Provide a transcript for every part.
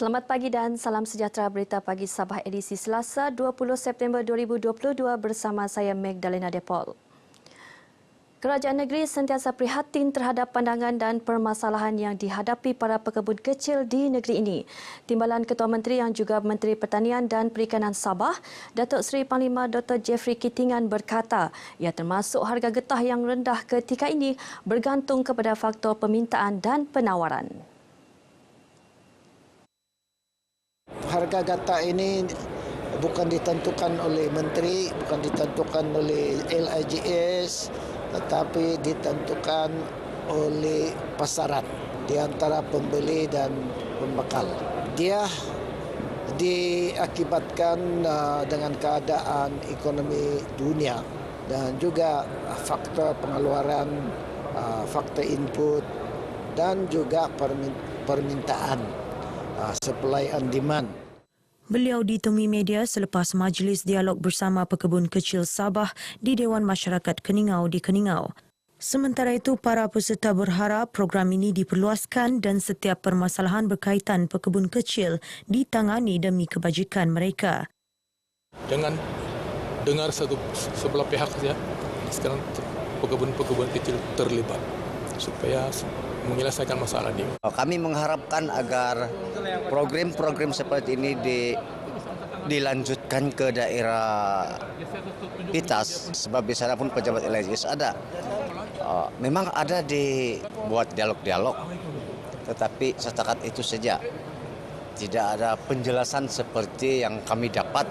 Selamat pagi dan salam sejahtera. Berita Pagi Sabah edisi Selasa 20 September 2022 bersama saya Magdalena Depol. Kerajaan negeri sentiasa prihatin terhadap pandangan dan permasalahan yang dihadapi para pekebun kecil di negeri ini. Timbalan Ketua Menteri yang juga Menteri Pertanian dan Perikanan Sabah, Datuk Seri Panglima Dr. Jeffrey Kitingan berkata, ia termasuk harga getah yang rendah ketika ini bergantung kepada faktor permintaan dan penawaran. Harga getah ini bukan ditentukan oleh menteri, bukan ditentukan oleh LIGS, tetapi ditentukan oleh pasaran di antara pembeli dan pembekal. Dia diakibatkan dengan keadaan ekonomi dunia dan juga faktor pengeluaran, faktor input dan juga permintaan, supply and demand. Beliau ditemui media selepas majlis dialog bersama pekebun kecil Sabah di Dewan Masyarakat Keningau di Keningau. Sementara itu, para peserta berharap program ini diperluaskan dan setiap permasalahan berkaitan pekebun kecil ditangani demi kebajikan mereka. Dengan dengar sebelah pihak saja, sekarang pekebun-pekebun kecil terlibat supaya menyelesaikan masalah ini. Kami mengharapkan agar program-program seperti ini dilanjutkan ke daerah kita, sebab di sana pun pejabat LIGS ada. Memang ada dibuat dialog-dialog, tetapi setakat itu saja. Tidak ada penjelasan seperti yang kami dapat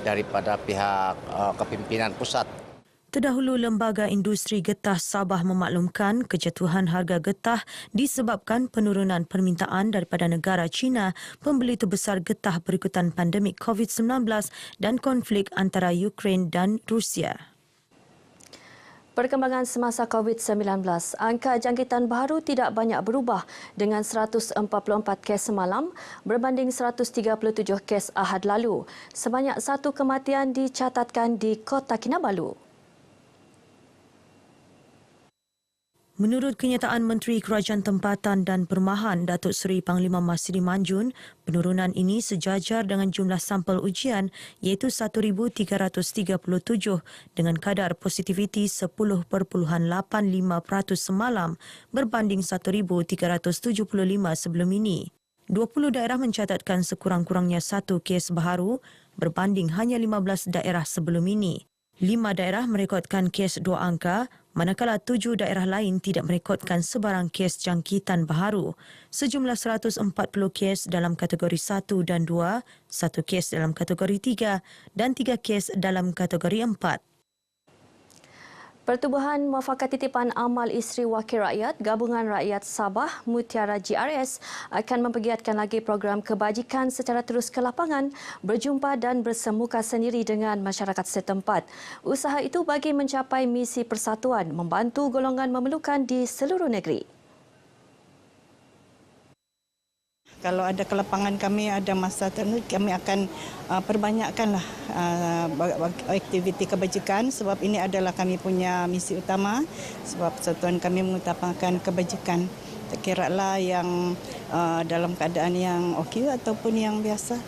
daripada pihak kepimpinan pusat. Terdahulu, Lembaga Industri Getah Sabah memaklumkan kejatuhan harga getah disebabkan penurunan permintaan daripada negara China, pembeli terbesar getah berikutan pandemik COVID-19 dan konflik antara Ukraine dan Rusia. Perkembangan semasa COVID-19, angka jangkitan baru tidak banyak berubah dengan 144 kes semalam berbanding 137 kes Ahad lalu. Sebanyak 1 kematian dicatatkan di Kota Kinabalu. Menurut kenyataan Menteri Kerajaan Tempatan dan Perumahan Datuk Seri Panglima Masri Manjun, penurunan ini sejajar dengan jumlah sampel ujian iaitu 1,337 dengan kadar positiviti 10.85% semalam berbanding 1,375 sebelum ini. 20 daerah mencatatkan sekurang-kurangnya 1 kes baharu berbanding hanya 15 daerah sebelum ini. 5 daerah merekodkan kes 2 angka, manakala 7 daerah lain tidak merekodkan sebarang kes jangkitan baharu. Sejumlah 140 kes dalam kategori 1 dan 2, 1 kes dalam kategori 3 dan 3 kes dalam kategori 4. Pertubuhan Muafakat Titipan Amal Isteri Wakil Rakyat Gabungan Rakyat Sabah Mutiara GRS akan mempergiatkan lagi program kebajikan secara terus ke lapangan, berjumpa dan bersemuka sendiri dengan masyarakat setempat. Usaha itu bagi mencapai misi persatuan, membantu golongan memerlukan di seluruh negeri. Kalau ada kelapangan kami, ada masa tertentu, kami akan perbanyakkanlah aktiviti kebajikan sebab ini adalah kami punya misi utama sebab persatuan kami mengutamakan kebajikan. Tak kiralah yang dalam keadaan yang okey ataupun yang biasa.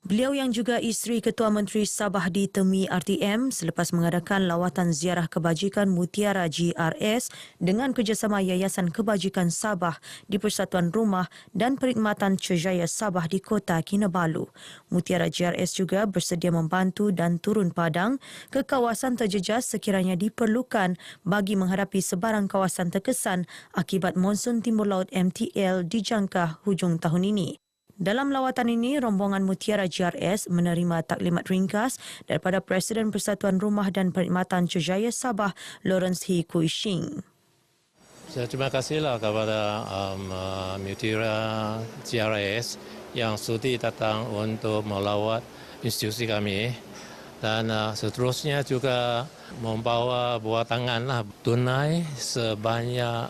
Beliau yang juga isteri Ketua Menteri Sabah ditemui RTM selepas mengadakan lawatan ziarah kebajikan Mutiara GRS dengan kerjasama Yayasan Kebajikan Sabah di Persatuan Rumah dan Perkhidmatan Ceria Sabah di Kota Kinabalu. Mutiara GRS juga bersedia membantu dan turun padang ke kawasan terjejas sekiranya diperlukan bagi menghadapi sebarang kawasan terkesan akibat monsun timur laut MTL dijangka hujung tahun ini. Dalam lawatan ini, rombongan Mutiara GRS menerima taklimat ringkas daripada Presiden Persatuan Rumah dan Perkhidmatan Ceria Sabah, Lawrence Hee Kui Shing. Saya terima kasihlah kepada Mutiara GRS yang sudi datang untuk melawat institusi kami dan seterusnya juga membawa buatangan tunai sebanyak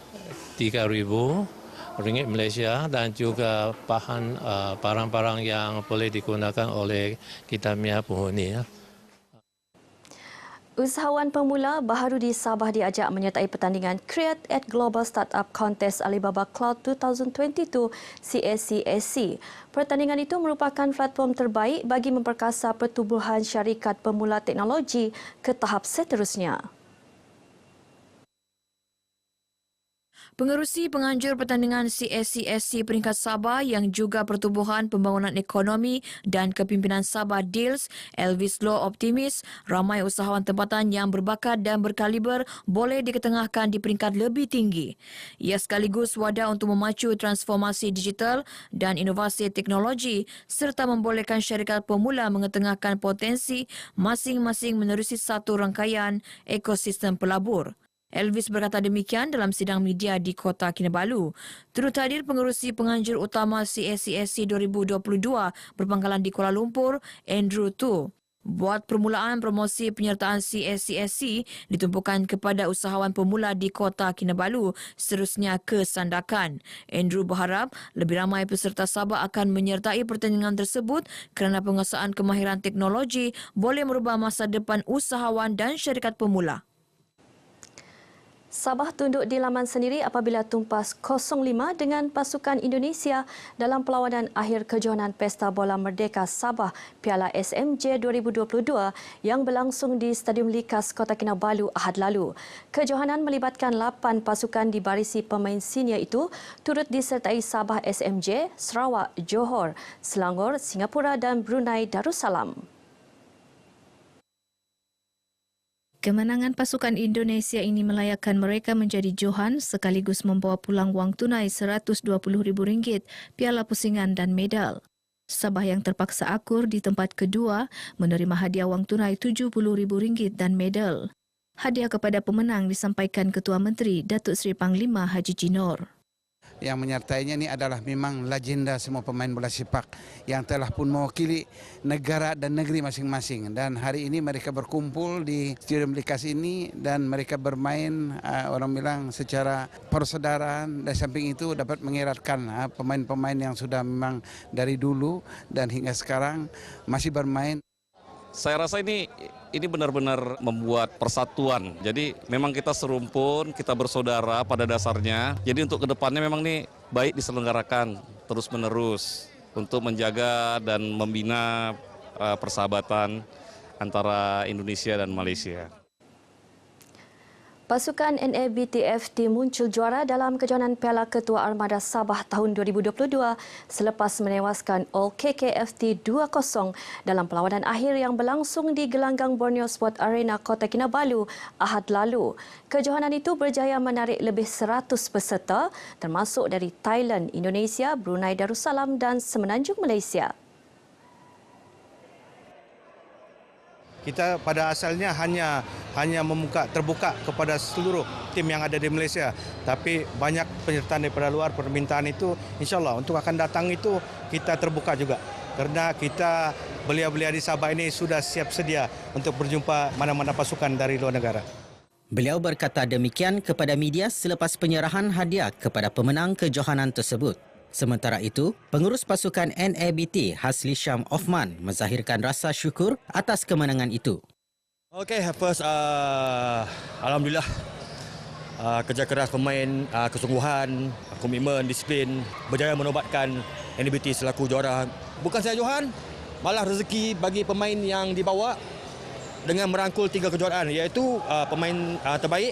3,000 ringgit Malaysia dan juga barang-barang yang boleh digunakan oleh kita punya penghuni. Usahawan pemula baharu di Sabah diajak menyertai pertandingan Create at Global Startup Contest Alibaba Cloud 2022 CACSC. Pertandingan itu merupakan platform terbaik bagi memperkasa pertubuhan syarikat pemula teknologi ke tahap seterusnya. Pengerusi penganjur pertandingan CACSC peringkat Sabah yang juga Pertubuhan Pembangunan Ekonomi dan Kepimpinan Sabah DILS, Elvis Law optimis ramai usahawan tempatan yang berbakat dan berkaliber boleh diketengahkan di peringkat lebih tinggi. Ia sekaligus wadah untuk memacu transformasi digital dan inovasi teknologi serta membolehkan syarikat pemula mengetengahkan potensi masing-masing menerusi satu rangkaian ekosistem pelabur. Elvis berkata demikian dalam sidang media di Kota Kinabalu. Turut hadir pengerusi penganjur utama CACSC 2022 berpangkalan di Kuala Lumpur, Andrew Tu. Buat permulaan promosi penyertaan CACSC ditumpukan kepada usahawan pemula di Kota Kinabalu seterusnya ke Sandakan. Andrew berharap lebih ramai peserta Sabah akan menyertai pertandingan tersebut kerana penguasaan kemahiran teknologi boleh merubah masa depan usahawan dan syarikat pemula. Sabah tunduk di laman sendiri apabila tumpas 0-5 dengan pasukan Indonesia dalam perlawanan akhir kejohanan Pesta Bola Merdeka Sabah Piala SMJ 2022 yang berlangsung di Stadium Likas Kota Kinabalu Ahad lalu. Kejohanan melibatkan 8 pasukan di barisi pemain senior itu turut disertai Sabah SMJ, Sarawak, Johor, Selangor, Singapura dan Brunei Darussalam. Kemenangan pasukan Indonesia ini melayakkan mereka menjadi johan sekaligus membawa pulang wang tunai RM120,000, piala pusingan dan medal. Sabah yang terpaksa akur di tempat kedua menerima hadiah wang tunai RM70,000 dan medal. Hadiah kepada pemenang disampaikan Ketua Menteri Datuk Seri Panglima Haji Jinor. Yang menyertainya ini adalah memang legenda semua pemain bola sepak yang telah pun mewakili negara dan negeri masing-masing. Dan hari ini mereka berkumpul di Stadium Likas ini dan mereka bermain orang bilang secara persaudaraan. Dan samping itu dapat mengeratkan pemain-pemain yang sudah memang dari dulu dan hingga sekarang masih bermain. Saya rasa ini benar-benar membuat persatuan. Jadi memang kita serumpun, kita bersaudara pada dasarnya. Jadi untuk kedepannya memang ini baik diselenggarakan terus-menerus untuk menjaga dan membina persahabatan antara Indonesia dan Malaysia. Pasukan NABTFT muncul juara dalam kejohanan Piala Ketua Armada Sabah tahun 2022 selepas menewaskan All KKFT 2-0 dalam perlawanan akhir yang berlangsung di gelanggang Borneo Sport Arena Kota Kinabalu Ahad lalu. Kejohanan itu berjaya menarik lebih 100 peserta termasuk dari Thailand, Indonesia, Brunei Darussalam dan Semenanjung Malaysia. Kita pada asalnya hanya terbuka kepada seluruh tim yang ada di Malaysia. Tapi banyak penyertaan daripada luar, permintaan itu insyaAllah untuk akan datang itu kita terbuka juga. Kerana kita belia-belia di Sabah ini sudah siap sedia untuk berjumpa mana-mana pasukan dari luar negara. Beliau berkata demikian kepada media selepas penyerahan hadiah kepada pemenang kejohanan tersebut. Sementara itu, pengurus pasukan NABT Hasli Syam Othman menzahirkan rasa syukur atas kemenangan itu. Okay, first, Alhamdulillah, kerja keras pemain, kesungguhan, komitmen, disiplin berjaya menobatkan NABT selaku juara. Bukan saja johan, malah rezeki bagi pemain yang dibawa dengan merangkul 3 kejuaraan iaitu pemain terbaik,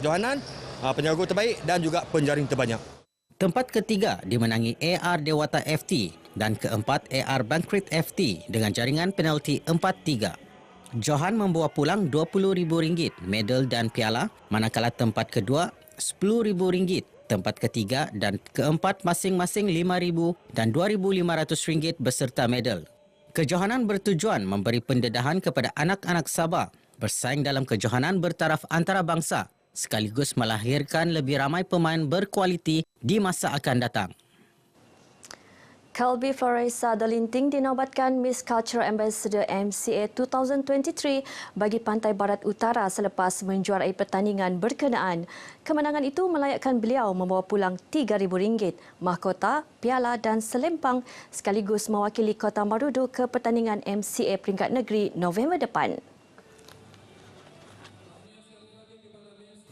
johanan, penjago terbaik dan juga penjaring terbanyak. Tempat ketiga dimenangi AR Dewata FT dan keempat AR Bankrit FT dengan jaringan penalti 4-3. Johan membawa pulang RM20,000 medal dan piala, manakala tempat kedua RM10,000, tempat ketiga dan keempat masing-masing RM5,000 dan RM2,500 beserta medal. Kejohanan bertujuan memberi pendedahan kepada anak-anak Sabah bersaing dalam kejohanan bertaraf antarabangsa sekaligus melahirkan lebih ramai pemain berkualiti di masa akan datang. Kelby Floresa Dolinting dinobatkan Miss Cultural Ambassador MCA 2023 bagi Pantai Barat Utara selepas menjuarai pertandingan berkenaan. Kemenangan itu melayakkan beliau membawa pulang RM3,000, mahkota, piala dan selempang sekaligus mewakili Kota Marudu ke pertandingan MCA peringkat negeri November depan.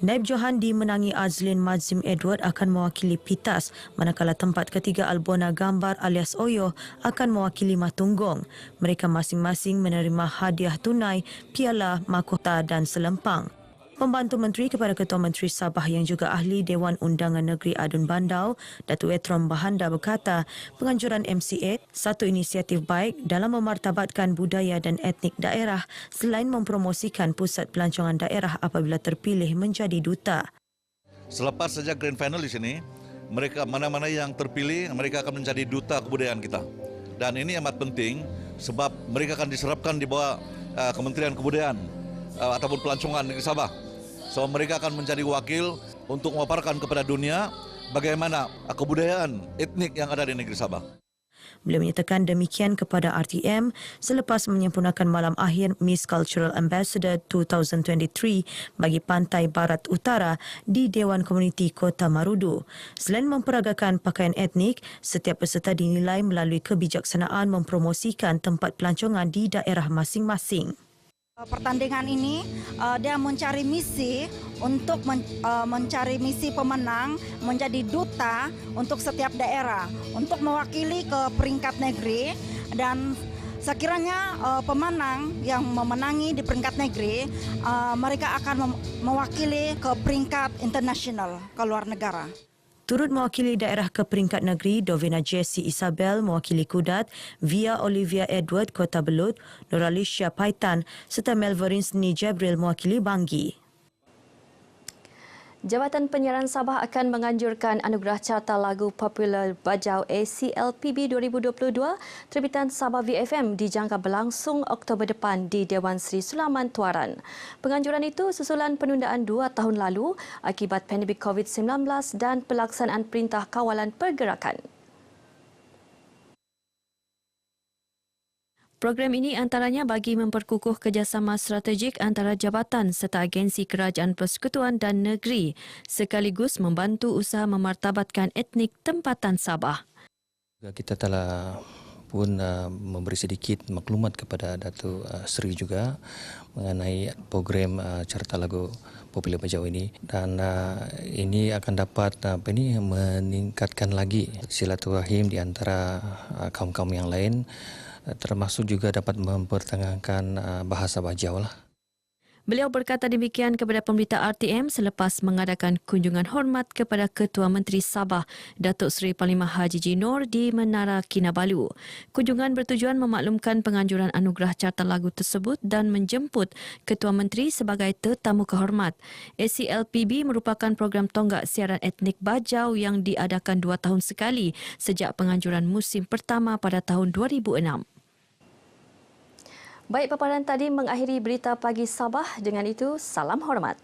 Naib Johan dimenangi Azlin Mazim Edward akan mewakili Pitas, manakala tempat ketiga Albona Gambar alias Oyo akan mewakili Matunggong. Mereka masing-masing menerima hadiah tunai, piala, mahkota dan selempang. Pembantu Menteri kepada Ketua Menteri Sabah yang juga ahli Dewan Undangan Negeri Adun Bandau, Datuk Etrom Bahanda berkata, penganjuran MCA satu inisiatif baik dalam memartabatkan budaya dan etnik daerah selain mempromosikan pusat pelancongan daerah apabila terpilih menjadi duta. Selepas saja grand final di sini, mereka mana-mana yang terpilih, mereka akan menjadi duta kebudayaan kita. Dan ini amat penting sebab mereka akan diserapkan di bawah Kementerian Kebudayaan ataupun Pelancongan Negeri Sabah. So mereka akan menjadi wakil untuk memaparkan kepada dunia bagaimana kebudayaan etnik yang ada di negeri Sabah. Beliau menyatakan demikian kepada RTM selepas menyempurnakan malam akhir Miss Cultural Ambassador 2023 bagi Pantai Barat Utara di Dewan Komuniti Kota Marudu. Selain memperagakan pakaian etnik, setiap peserta dinilai melalui kebijaksanaan mempromosikan tempat pelancongan di daerah masing-masing. Pertandingan ini dia mencari misi untuk mencari misi pemenang menjadi duta untuk setiap daerah untuk mewakili ke peringkat negeri, dan sekiranya pemenang yang memenangi di peringkat negeri mereka akan mewakili ke peringkat internasional ke luar negara. Turut mewakili daerah ke peringkat negeri, Dovina Jessie Isabel mewakili Kudat, Via Olivia Edward Kota Belud, Nuralisha Paitan serta Melvin Sni Jabril mewakili Bangi. Jabatan Penyiaran Sabah akan menganjurkan anugerah carta lagu popular Bajau ACLPB 2022 terbitan Sabah VFM dijangka berlangsung Oktober depan di Dewan Seri Sulaman Tuaran. Penganjuran itu susulan penundaan 2 tahun lalu akibat pandemik COVID-19 dan pelaksanaan Perintah Kawalan Pergerakan. Program ini antaranya bagi memperkukuh kerjasama strategik antara jabatan serta agensi kerajaan persekutuan dan negeri sekaligus membantu usaha memartabatkan etnik tempatan Sabah. Kita telah pun memberi sedikit maklumat kepada Datuk Seri juga mengenai program carta lagu popular Bajau ini, dan ini akan dapat meningkatkan lagi silaturahim di antara kaum-kaum yang lain, termasuk juga dapat mempertengahkan bahasa Bajau lah. Beliau berkata demikian kepada pemberita RTM selepas mengadakan kunjungan hormat kepada Ketua Menteri Sabah, Datuk Seri Parlimen Haji Jinor di Menara Kinabalu. Kunjungan bertujuan memaklumkan penganjuran anugerah carta lagu tersebut dan menjemput Ketua Menteri sebagai tetamu kehormat. ACLPB merupakan program tonggak siaran etnik Bajau yang diadakan 2 tahun sekali sejak penganjuran musim pertama pada tahun 2006. Baik, paparan tadi mengakhiri berita pagi Sabah. Dengan itu, salam hormat.